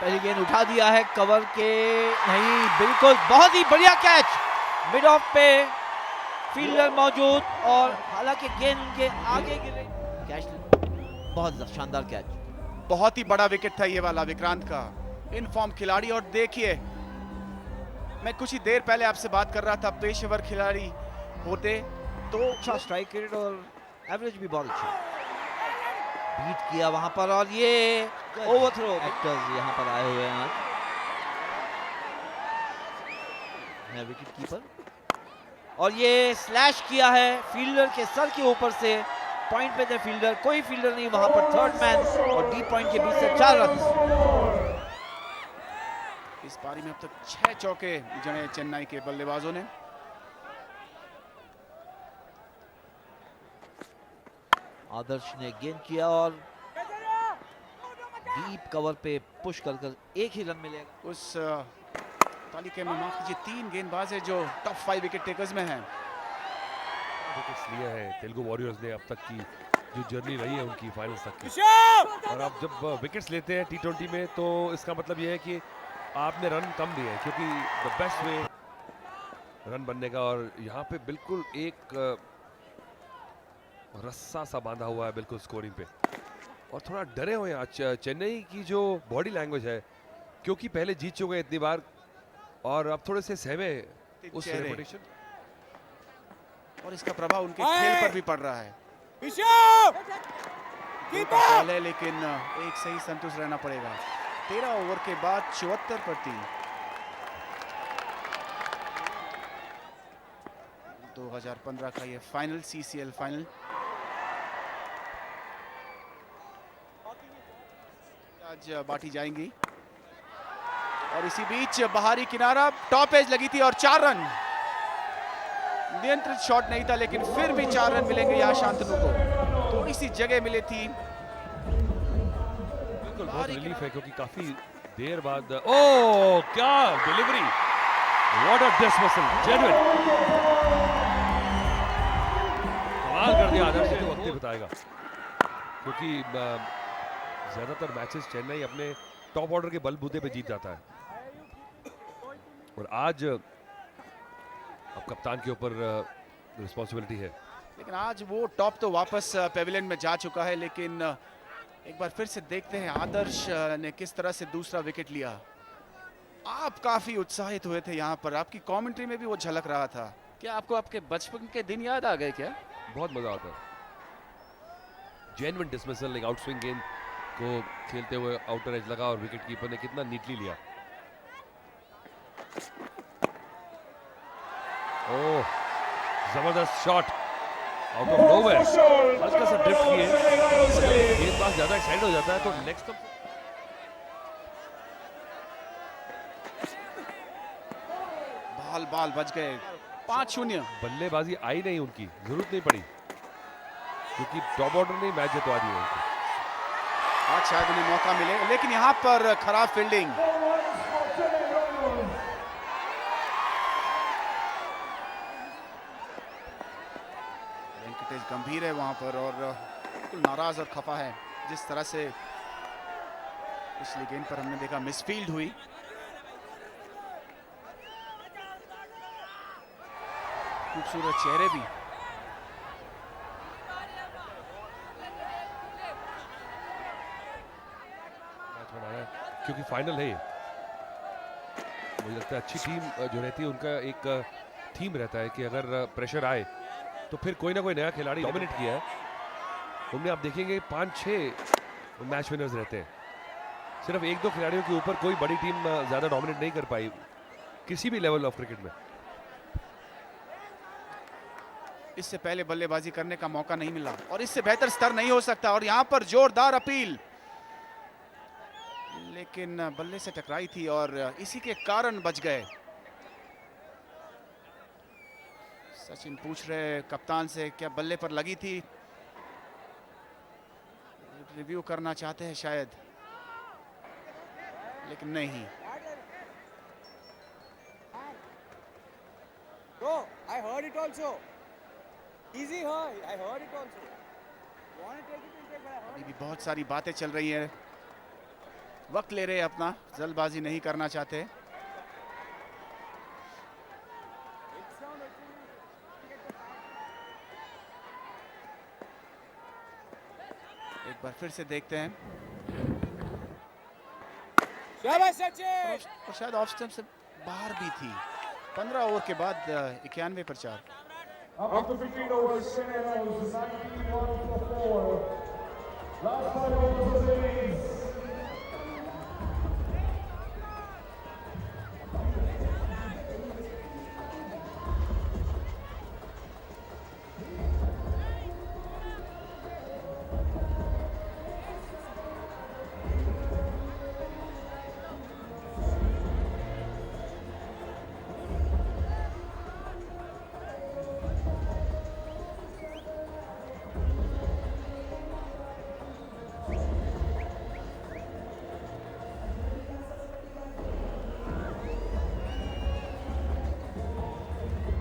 पहली गेंद उठा दिया है कवर के, नहीं बिल्कुल, बहुत ही बढ़िया कैच, मिड ऑफ पे फील्डर मौजूद और हालांकि गेंद उनके आगे गिरे, कैच बहुत शानदार कैच। बहुत ही बड़ा विकेट था ये वाला विक्रांत का, इन फॉर्म खिलाड़ी। और देखिए मैं कुछ ही देर पहले आपसे बात कर रहा था, पेशेवर खिलाड़ी होते तो अच्छा स्ट्राइक रेट और एवरेज भी बहुत अच्छा, बीट किया वहां पर और ये ओवरथ्रो एक्टर्स यहाँ पर आए हुए हैं आज, विकेट कीपर, और ये स्लैश किया है फील्डर के सर के ऊपर से, पॉइंट पे थे फील्डर, कोई फील्डर नहीं वहां पर, थर्ड मैन और डी पॉइंट के बीच से 4 रन। इस पारी में अब तक 6 चौके जड़े चेन्नई के बल्लेबाजों ने। आदर्श ने गेंद किया और डीप कवर पे पुश कर एक ही रन मिलेगा। उस तालिका में माफ कीजिए 3 गेंदबाज है जो टॉप 5 विकेट टेकर्स में हैं। विकेट्स लिया है तेलुगु वॉरियर्स ने अब तक की जो जर्नी रही है उनकी फाइनल्स तक की, और अब जब विकेट्स लेते हैं टी20 में तो इसका मतलब यह है कि आपने रन कम दिए हैं, क्योंकि द बेस्ट वे रन बनने का, और यहाँ पे बिल्कुल एक रस्सा सा बांधा हुआ है बिल्कुल स्कोरिंग पे, और थोड़ा डरे हुए हैं आज चेन्नई की जो बॉडी लैंग्वेज है, क्योंकि पहले जीत चुके हैं इतनी बार और अब थोड़े से सहमे उस रेपुटेशन, और इसका प्रभाव उनके खेल पर भी पड़ रहा है। बॉल है लेकिन एक सही संतुष्ट रहना पड़ेगा। 13 ओवर के बाद 74 पर 3। 2015 का ये फाइनल, CCL फाइनल। आज बाटी जाएंगी और इसी बीच बाहरी किनारा, टॉप एज लगी थी और 4 रन, नियंत्रित शॉट नहीं था लेकिन फिर भी 4 रन मिलेंगे यहाँ शांतनु को, थोड़ी सी जगह मिली थी। बिल्कुल बहुत रिलीफ है क्योंकि काफी देर बाद, ओह क्या delivery, what a dismissal, genuine कमाल कर दिया आदर्श ने, वक्त ही बताएगा, क्योंकि ज्यादातर मैचेस चेन्नई अपने टॉप ऑर्डर के बलबूते पे जीत जाता है, और आज अब कप्तान के ऊपर रिस्पॉन्सिबिलिटी है। लेकिन आज वो टॉप तो वापस पेविलियन में जा चुका है, लेकिन एक बार फिर से देखते हैं आदर्श ने किस तरह से दूसरा विकेट लिया। आप काफी उत्साहित हुए थे यहाँ पर, आपकी कमेंट्री में भी वो झलक रहा था। क्या आपको आपके बचपन के दिन याद आ गए क्या? बहुत मजा आता है, जेन्युइन डिसमिसल, एक आउट स्विंग गेंद को खेलते हुए आउटर एज लगा और विकेट कीपर ने कितना नीटली लिया। ओह जबरदस्त शॉट आउट ऑफ नोवेयर, हल्का सा ड्रिफ्ट किए, गेंदबाज ज्यादा एक्साइटेड हो जाता है तो नेक्स्ट बाल बच गए। 5-0 बल्लेबाजी आई नहीं, उनकी जरूरत नहीं पड़ी क्योंकि टॉप ऑर्डर ने मैच जितवा दिया उनको। आज शायद उन्हें मौका मिले, लेकिन यहाँ पर खराब फील्डिंग। वेंकटेश गंभीर है वहां पर और बिल्कुल नाराज और खफा है, जिस तरह से पिछली गेंद पर हमने देखा मिसफील्ड हुई। खूबसूरत चेहरे भी। मैच बनाना है क्योंकि फाइनल है ये, मुझे लगता है अच्छी टीम जो रहती है उनका एक थीम रहता है कि अगर प्रेशर आए तो फिर कोई ना कोई नया खिलाड़ी डोमिनेट किया है उनमें, आप देखेंगे 5-6 मैच विनर्स रहते हैं, सिर्फ 1-2 खिलाड़ियों के ऊपर कोई बड़ी टीम ज्यादा डोमिनेट नहीं कर पाई किसी भी लेवल ऑफ क्रिकेट में। इससे पहले बल्लेबाजी करने का मौका नहीं मिला और इससे बेहतर स्तर नहीं हो सकता, और यहां पर जोरदार अपील, लेकिन बल्ले से टकराई थी और इसी के कारण बच गए। सचिन पूछ रहे कप्तान से क्या बल्ले पर लगी थी, रिव्यू करना चाहते हैं शायद, लेकिन नहीं। Bro, I heard it also. Easy high, I heard it also. Want to take it, but I heard अभी भी बहुत सारी बातें चल रही हैं वक्त ले रहे हैं अपना, जल्दबाजी नहीं करना चाहते। एक बार फिर से देखते हैं, शाबाश सचिन। और शायद ऑफ स्टंप से बाहर भी थी। 15 ओवर के बाद 91 पर 4। After 15 overs, Chennai knows 91-4. Last 5 overs of the innings.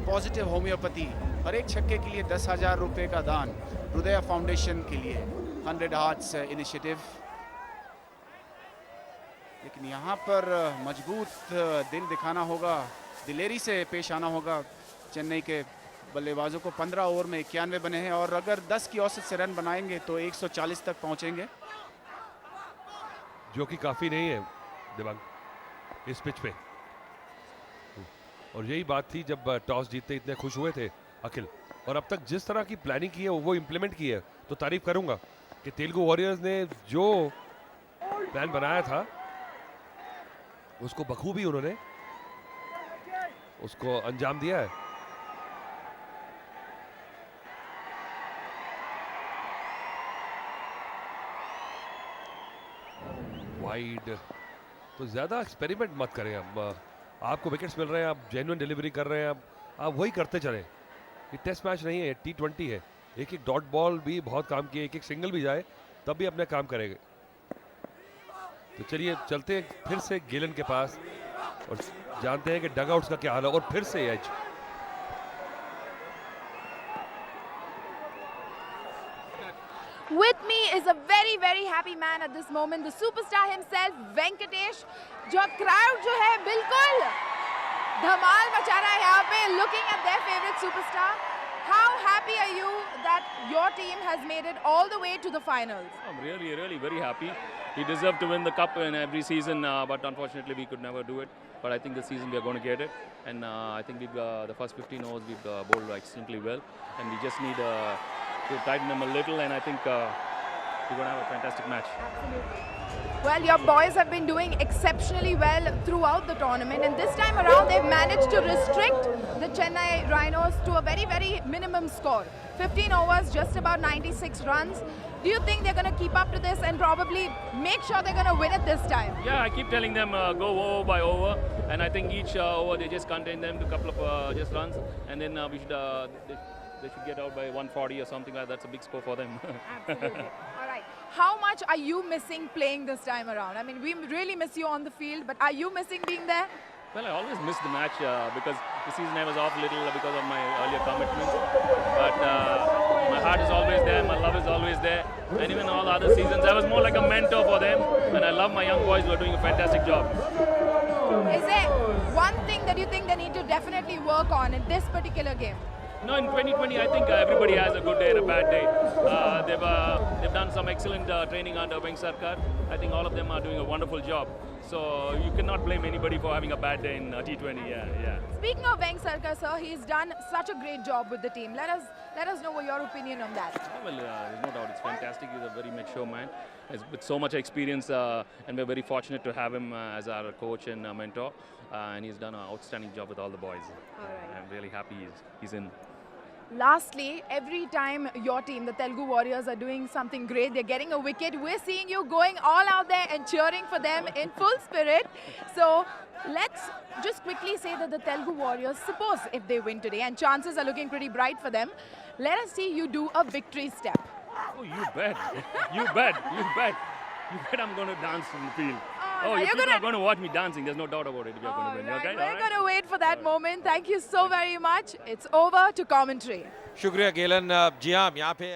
Positive homoeopathy, हर एक छक्के के लिए 10,000 रुपए का दान हृदय फाउंडेशन के लिए, 100 हार्ट्स इनिशिएटिव। लेकिन यहाँ पर मजबूत दिल दिखाना होगा, दिलेरी से पेश आना होगा। चेन्नई के बल्लेबाजों को 15 ओवर में 91 बने हैं और अगर 10 की औसत से रन बनाएंगे तो 140 तक पहुंचेंगे, जो कि काफी नहीं है दिमाग इस पिच पे। और यही बात थी जब टॉस जीतते इतने खुश हुए थे अखिल, और अब तक जिस तरह की प्लानिंग की है वो इम्प्लीमेंट की है, तो तारीफ करूंगा कि तेलुगु वॉरियर्स ने जो प्लान बनाया था उसको बखूबी उन्होंने उसको अंजाम दिया है। वाइड तो ज्यादा एक्सपेरिमेंट मत करें। अब आपको विकेट्स मिल रहे हैं, आप जेन्युइन डिलीवरी कर रहे हैं, आप वही करते चलें। ये टेस्ट मैच नहीं है, T20 है। एक एक डॉट बॉल भी बहुत काम किए, एक एक सिंगल भी जाए तब भी अपने काम करेंगे। तो चलिए चलते हैं फिर से गेलन के पास और जानते हैं कि डगआउट्स का क्या हाल है। और फिर से as, With me is a very, very happy man at this moment, the superstar himself, Venkatesh. जो crowd जो है बिल्कुल धमाल मचा रहा है यहाँ पे, looking at their favorite superstar. How happy are you that your team has made it all the way to the finals? I'm really very happy. He deserved to win the cup in every season, but unfortunately we could never do it. But I think this season we are going to get it, and I think we've the first 15 overs we've bowled extremely well, and we just need to tighten them a little, and I think we're going to have a fantastic match. Absolutely. Well, your boys have been doing exceptionally well throughout the tournament, and this time around they've managed to restrict the Chennai Rhinos to a very, very minimum score. 15 overs, just about 96 runs. Do you think they're going to keep up to this and probably make sure they're going to win it this time? Yeah, I keep telling them go over by over, and I think each over they just contain them to a couple of just runs, and then we should they should get out by 140 or something like that. That's a big score for them. Absolutely. All right. How much are you missing playing this time around? I mean, we really miss you on the field, but are you missing being there? Well, I always miss the match because the season I was off a little because of my earlier commitments. But my heart is always there, my love is always there. And even all other seasons, I was more like a mentor for them. And I love my young boys who are doing a fantastic job. Is there one thing that you think they need to definitely work on in this particular game? No, in 2020, I think everybody has a good day and a bad day. They've done some excellent training under Venk Sarkar. I think all of them are doing a wonderful job. So you cannot blame anybody for having a bad day in T20. Yeah. Speaking of Venk Sarkar, sir, he's done such a great job with the team. Let us know your opinion on that. Well, there's no doubt it's fantastic. He's a very mature man with so much experience, and we're very fortunate to have him as our coach and mentor. And he's done an outstanding job with all the boys. All right. I'm really happy he's in. Lastly, every time your team, the Telugu Warriors, are doing something great, they're getting a wicket, we're seeing you going all out there and cheering for them in full spirit. So let's just quickly say that the Telugu Warriors, suppose if they win today, and chances are looking pretty bright for them, let us see you do a victory step. Oh, you bet. You bet. I'm going to dance in the field. Oh, you you're people gonna- are going to watch me dancing. There's no doubt about it if you're going to win. All right, Okay? we're going to wait for that moment. Thank you so very much. It's over to commentary. शुक्रिया गेलन। जी हाँ, यहाँ पे